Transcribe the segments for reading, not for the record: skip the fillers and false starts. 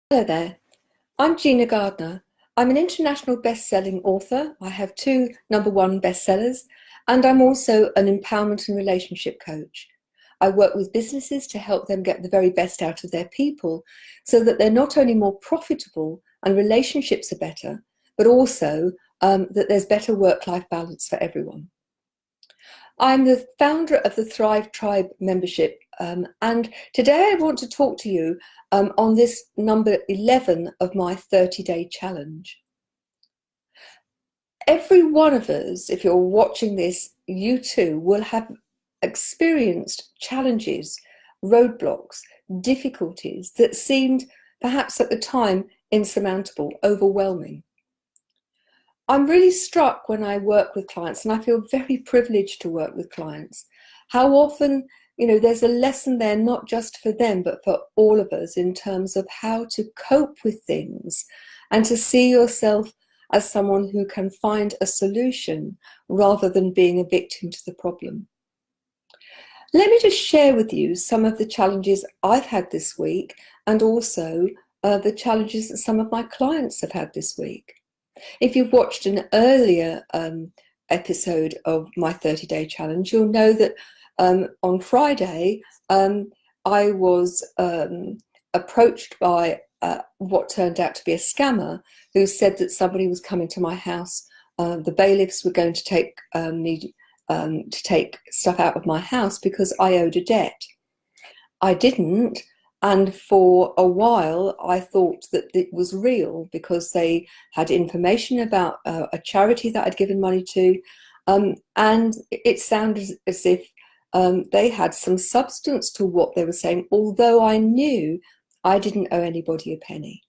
Hello there, I'm Gina Gardiner. I'm an international best-selling author. I have 2 number 1 bestsellers, and I'm also an empowerment and relationship coach. I work with businesses to help them get the very best out of their people so that they're not only more profitable and relationships are better, but also that there's better work-life balance for everyone. I'm the founder of the Thrive Tribe membership, and today I want to talk to you on this number 11 of my 30-day challenge. Every one of us, if you're watching this, you too will have experienced challenges, roadblocks, difficulties that seemed perhaps at the time insurmountable, overwhelming. I'm really struck when I work with clients, and I feel very privileged to work with clients, how often, there's a lesson there, not just for them, but for all of us in terms of how to cope with things and to see yourself as someone who can find a solution rather than being a victim to the problem. Let me just share with you some of the challenges I've had this week and also the challenges that some of my clients have had this week. If you've watched an earlier episode of my 30-day challenge, you'll know that on Friday I was approached by what turned out to be a scammer who said that somebody was coming to my house. The bailiffs were going to take me to take stuff out of my house because I owed a debt. I didn't. And for a while, I thought that it was real because they had information about a charity that I'd given money to. And it sounded as if they had some substance to what they were saying, although I knew I didn't owe anybody a penny.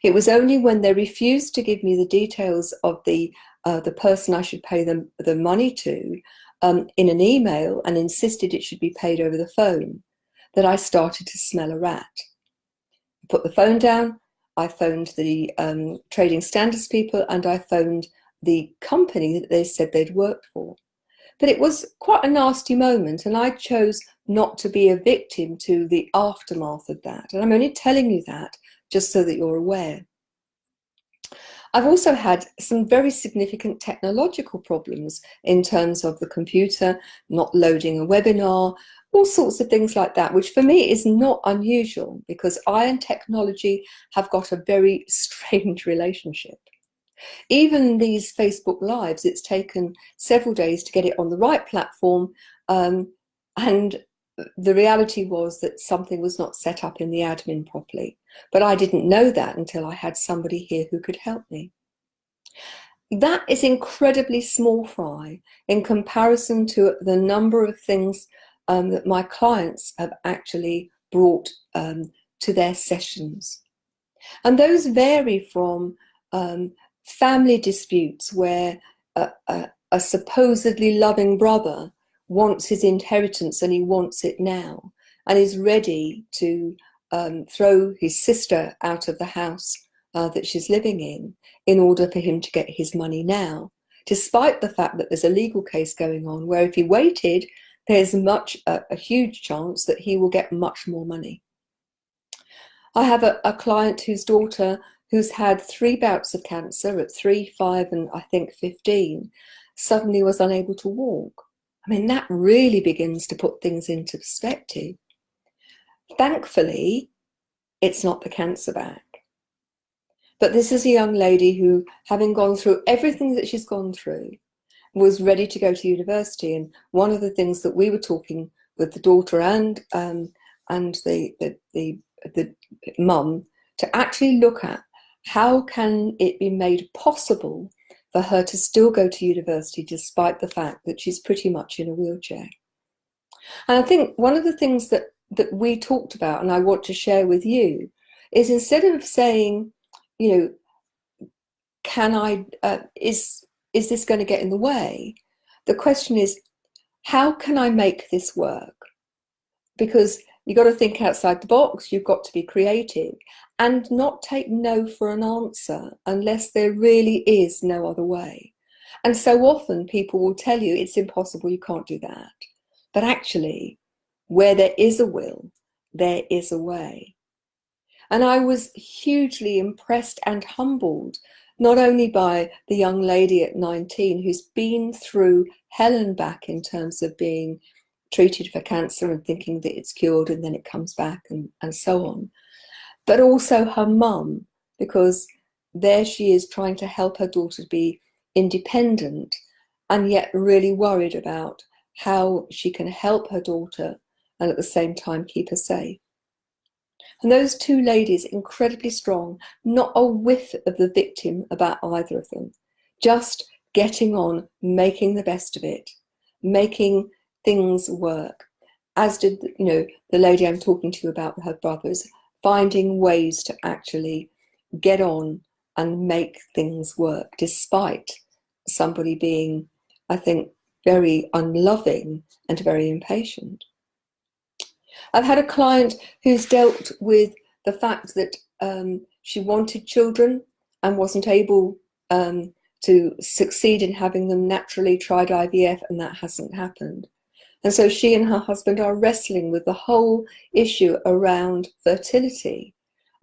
It was only when they refused to give me the details of the person I should pay them the money to in an email and insisted it should be paid over the phone that I started to smell a rat. I put the phone down, I phoned the trading standards people, and I phoned the company that they said they'd worked for. But it was quite a nasty moment, and I chose not to be a victim to the aftermath of that. And I'm only telling you that just so that you're aware. I've also had some very significant technological problems in terms of the computer not loading a webinar, all sorts of things like that, which for me is not unusual because I and technology have got a very strange relationship. Even these Facebook Lives, it's taken several days to get it on the right platform, and the reality was that something was not set up in the admin properly. But I didn't know that until I had somebody here who could help me. That is incredibly small fry in comparison to the number of things that my clients have actually brought to their sessions. And those vary from family disputes where a supposedly loving brother wants his inheritance and he wants it now and is ready to throw his sister out of the house that she's living in order for him to get his money now, despite the fact that there's a legal case going on where if he waited, there's a huge chance that he will get much more money. I have a client whose daughter, who's had 3 bouts of cancer at 3, 5, and I think 15, suddenly was unable to walk. I mean, that really begins to put things into perspective. Thankfully, it's not the cancer back. But this is a young lady who, having gone through everything that she's gone through, was ready to go to university. And one of the things that we were talking with the daughter and the mum to actually look at, how can it be made possible for her to still go to university despite the fact that she's pretty much in a wheelchair? And I think one of the things that we talked about, and I want to share with you, is instead of saying, is this going to get in the way? The question is, how can I make this work? Because you've got to think outside the box, you've got to be creative and not take no for an answer unless there really is no other way. And so often people will tell you it's impossible, you can't do that. But actually, where there is a will, there is a way. And I was hugely impressed and humbled, not only by the young lady at 19 who's been through hell and back in terms of being treated for cancer and thinking that it's cured and then it comes back and so on, but also her mum, because there she is trying to help her daughter to be independent and yet really worried about how she can help her daughter and at the same time keep her safe. And those two ladies, incredibly strong, not a whiff of the victim about either of them, just getting on, making the best of it, making things work. As did, the lady I'm talking to you about her brothers, finding ways to actually get on and make things work, despite somebody being, I think, very unloving and very impatient. I've had a client who's dealt with the fact that she wanted children and wasn't able to succeed in having them naturally, tried IVF, and that hasn't happened. And so she and her husband are wrestling with the whole issue around fertility.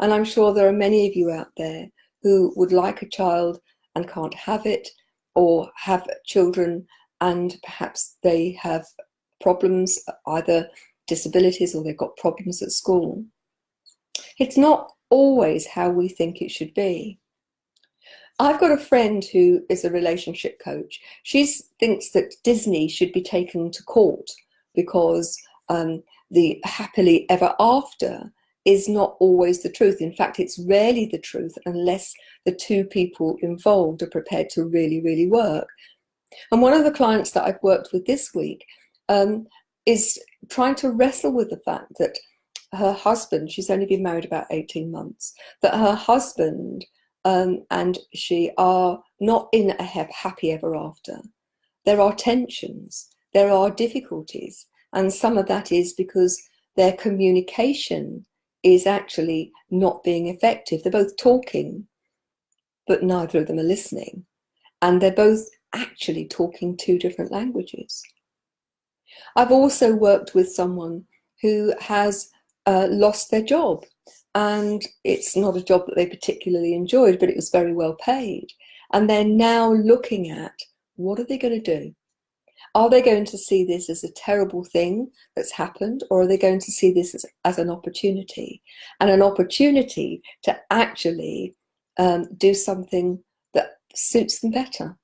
And I'm sure there are many of you out there who would like a child and can't have it, or have children and perhaps they have problems, either disabilities or they've got problems at school. It's not always how we think it should be. I've got a friend who is a relationship coach. She thinks that Disney should be taken to court because the happily ever after is not always the truth. In fact, it's rarely the truth unless the two people involved are prepared to really, really work. And one of the clients that I've worked with this week is trying to wrestle with the fact that her husband, she's only been married about 18 months, that her husband and she are not in a happy ever after. There are tensions, there are difficulties, and some of that is because their communication is actually not being effective. They're both talking, but neither of them are listening. And they're both actually talking two different languages. I've also worked with someone who has lost their job, and it's not a job that they particularly enjoyed, but it was very well paid. And they're now looking at, what are they going to do? Are they going to see this as a terrible thing that's happened, or are they going to see this as an opportunity, and an opportunity to actually do something that suits them better?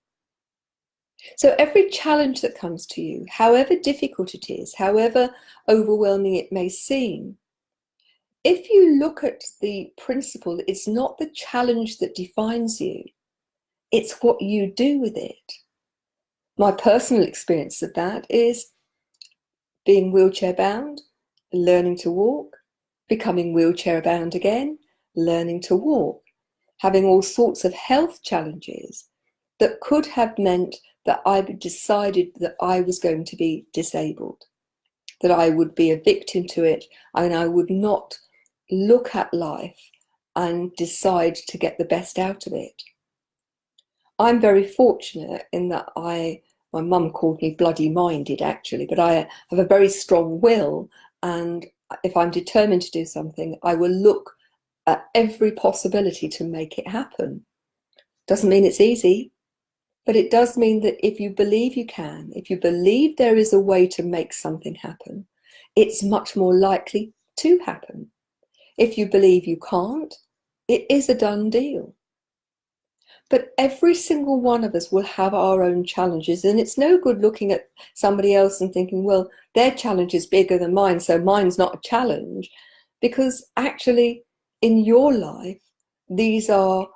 So every challenge that comes to you, however difficult it is, however overwhelming it may seem, if you look at the principle that it's not the challenge that defines you, it's what you do with it. My personal experience of that is being wheelchair bound, learning to walk, becoming wheelchair bound again, learning to walk, having all sorts of health challenges that could have meant that I decided that I was going to be disabled, that I would be a victim to it, and I would not look at life and decide to get the best out of it. I'm very fortunate in that my mum called me bloody minded actually, but I have a very strong will, and if I'm determined to do something, I will look at every possibility to make it happen. Doesn't mean it's easy, but it does mean that if you believe you can, if you believe there is a way to make something happen, it's much more likely to happen. If you believe you can't, it is a done deal. But every single one of us will have our own challenges, and it's no good looking at somebody else and thinking, well, their challenge is bigger than mine, so mine's not a challenge, because actually in your life, these are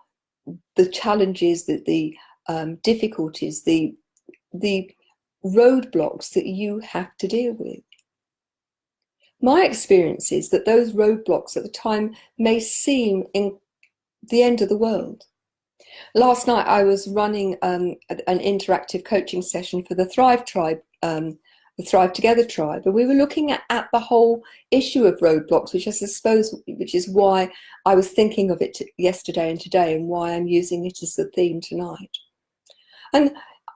the challenges, the difficulties, the roadblocks that you have to deal with. My experience is that those roadblocks at the time may seem in the end of the world. Last night I was running an interactive coaching session for the Thrive Tribe, the Thrive Together Tribe, and we were looking at the whole issue of roadblocks, which is why I was thinking of it yesterday and today, and why I'm using it as the theme tonight. And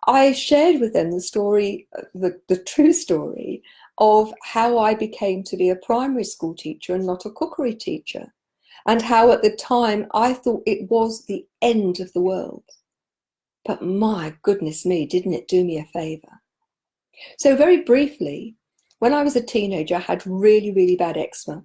I shared with them the story, the true story of how I became to be a primary school teacher and not a cookery teacher. and how at the time I thought it was the end of the world. But my goodness me, didn't it do me a favour? So very briefly, when I was a teenager, I had really, really bad eczema.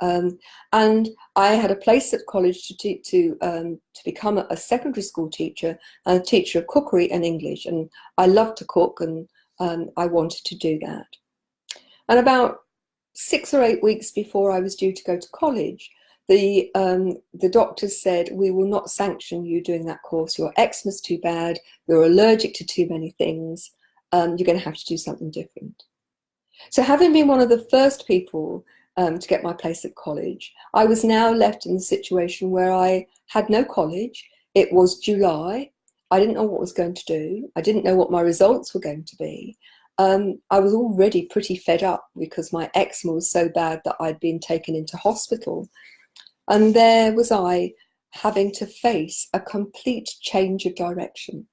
And I had a place at college to become a secondary school teacher and a teacher of cookery and English. And I loved to cook, and I wanted to do that. And about 6 or 8 weeks before I was due to go to college, the doctors said, we will not sanction you doing that course. Your eczema's too bad. You're allergic to too many things. You're going to have to do something different. So having been one of the first people to get my place at college, I was now left in the situation where I had no college. It was July. I didn't know what I was going to do. I didn't know what my results were going to be. I was already pretty fed up because my eczema was so bad that I'd been taken into hospital. And there was I having to face a complete change of direction.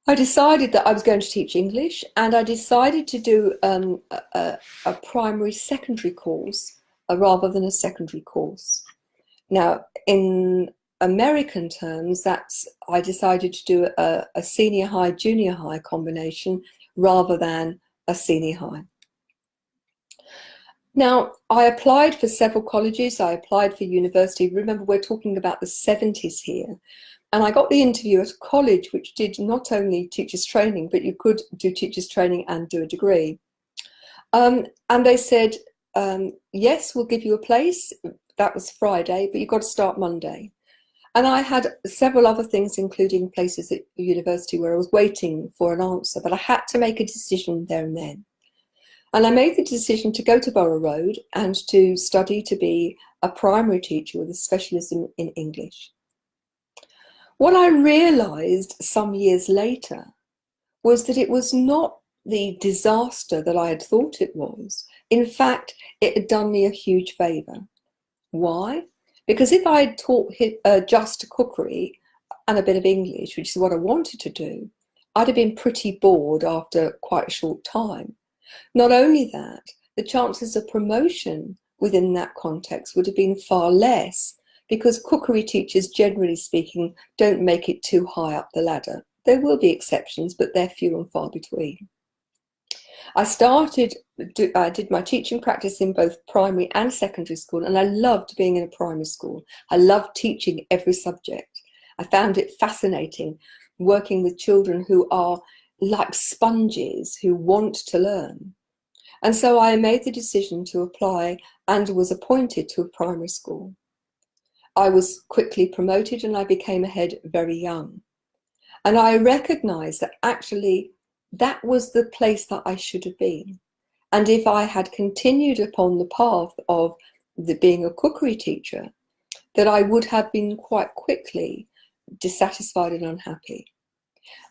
I decided that I was going to teach English, and I decided to do a primary secondary course rather than a secondary course. Now, in American terms, I decided to do a senior high, junior high combination rather than a senior high. Now, I applied for several colleges. I applied for university. Remember, we're talking about the 70s here. And I got the interview at a college which did not only teachers training, but you could do teachers training and do a degree. And they said, yes, we'll give you a place. That was Friday, but you've got to start Monday. And I had several other things, including places at the university where I was waiting for an answer, but I had to make a decision there and then. And I made the decision to go to Borough Road and to study to be a primary teacher with a specialism in English. What I realised some years later was that it was not the disaster that I had thought it was. In fact, it had done me a huge favour. Why? Because if I had taught just cookery and a bit of English, which is what I wanted to do, I'd have been pretty bored after quite a short time. Not only that, the chances of promotion within that context would have been far less, because cookery teachers, generally speaking, don't make it too high up the ladder. There will be exceptions, but they're few and far between. I did my teaching practice in both primary and secondary school, and I loved being in a primary school. I loved teaching every subject. I found it fascinating working with children who are like sponges, who want to learn. And so I made the decision to apply and was appointed to a primary school. I was quickly promoted and I became a head very young. And I recognised that actually that was the place that I should have been. And if I had continued upon the path of being a cookery teacher, that I would have been quite quickly dissatisfied and unhappy.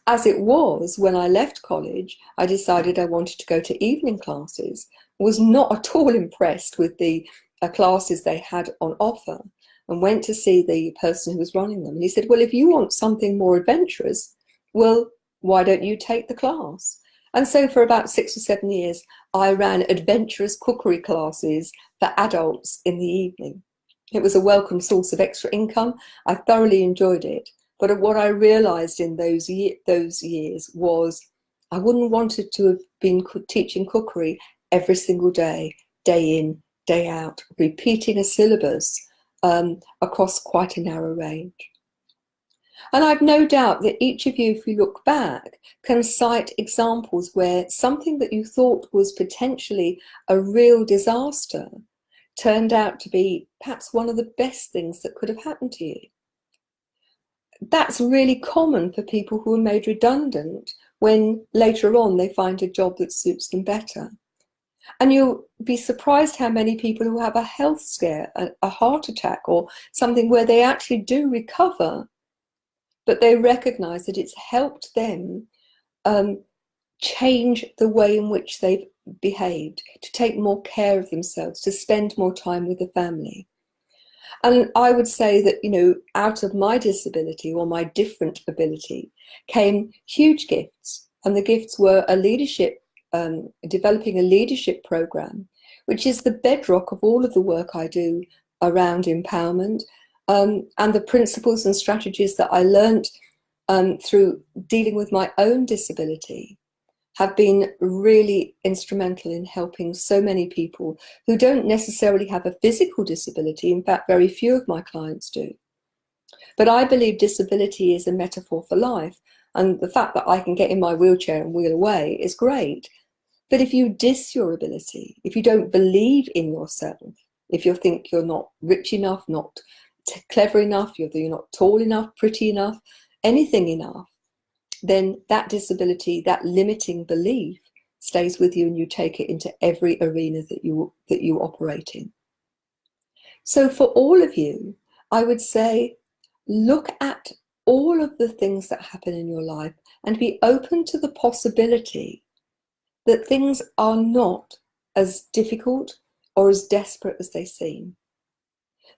As it was, when I left college, I decided I wanted to go to evening classes, was not at all impressed with the classes they had on offer, and went to see the person who was running them. And he said, well, if you want something more adventurous, well, why don't you take the class? And so for about 6 or 7 years, I ran adventurous cookery classes for adults in the evening. It was a welcome source of extra income. I thoroughly enjoyed it. But what I realised in those years was I wouldn't want to have been teaching cookery every single day, day in, day out, repeating a syllabus across quite a narrow range. And I've no doubt that each of you, if you look back, can cite examples where something that you thought was potentially a real disaster turned out to be perhaps one of the best things that could have happened to you. That's really common for people who are made redundant when later on they find a job that suits them better. And you'll be surprised how many people who have a health scare, a heart attack or something where they actually do recover, but they recognise that it's helped them change the way in which they've behaved, to take more care of themselves, to spend more time with the family. And I would say that, you know, out of my disability or my different ability came huge gifts. And the gifts were a leadership, developing a leadership program, which is the bedrock of all of the work I do around empowerment, and the principles and strategies that I learned through dealing with my own disability have been really instrumental in helping so many people who don't necessarily have a physical disability. In fact, very few of my clients do. But I believe disability is a metaphor for life. And the fact that I can get in my wheelchair and wheel away is great. But if you diss your ability, if you don't believe in yourself, if you think you're not rich enough, not clever enough, you're not tall enough, pretty enough, anything enough, then that disability, that limiting belief stays with you, and you take it into every arena that you operate in. So for all of you, I would say, look at all of the things that happen in your life and be open to the possibility that things are not as difficult or as desperate as they seem.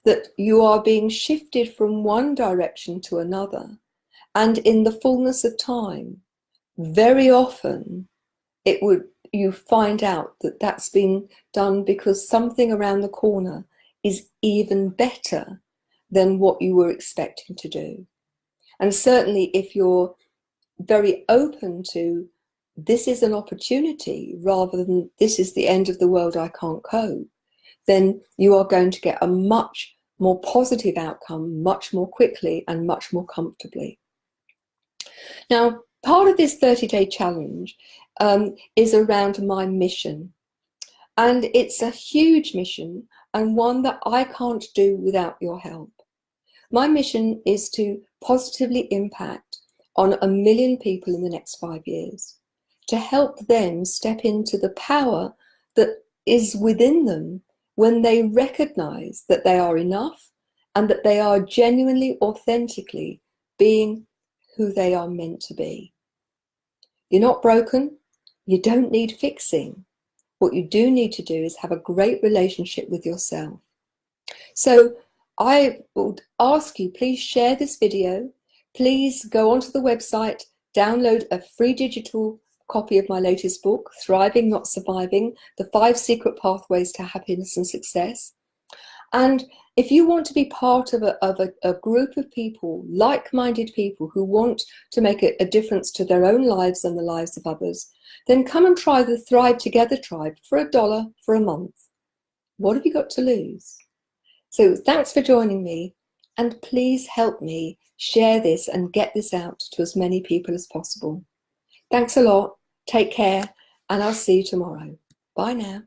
That you are being shifted from one direction to another, and in the fullness of time, very often you find out that that's been done because something around the corner is even better than what you were expecting to do. And certainly if you're very open to, this is an opportunity rather than this is the end of the world, I can't cope, then you are going to get a much more positive outcome much more quickly and much more comfortably. Now, part of this 30-day challenge is around my mission. And it's a huge mission, and one that I can't do without your help. My mission is to positively impact on 1 million people in the next 5 years, to help them step into the power that is within them when they recognize that they are enough and that they are genuinely, authentically being who they are meant to be. You're not broken. You don't need fixing. What you do need to do is have a great relationship with yourself. So I would ask you, please share this video. Please go onto the website, download a free digital copy of my latest book, Thriving Not Surviving, The 5 Secret Pathways to Happiness and Success. And if you want to be part of a group of people, like-minded people who want to make a difference to their own lives and the lives of others, then come and try the Thrive Together tribe for $1 for a month. What have you got to lose? So thanks for joining me, and please help me share this and get this out to as many people as possible. Thanks a lot. Take care, and I'll see you tomorrow. Bye now.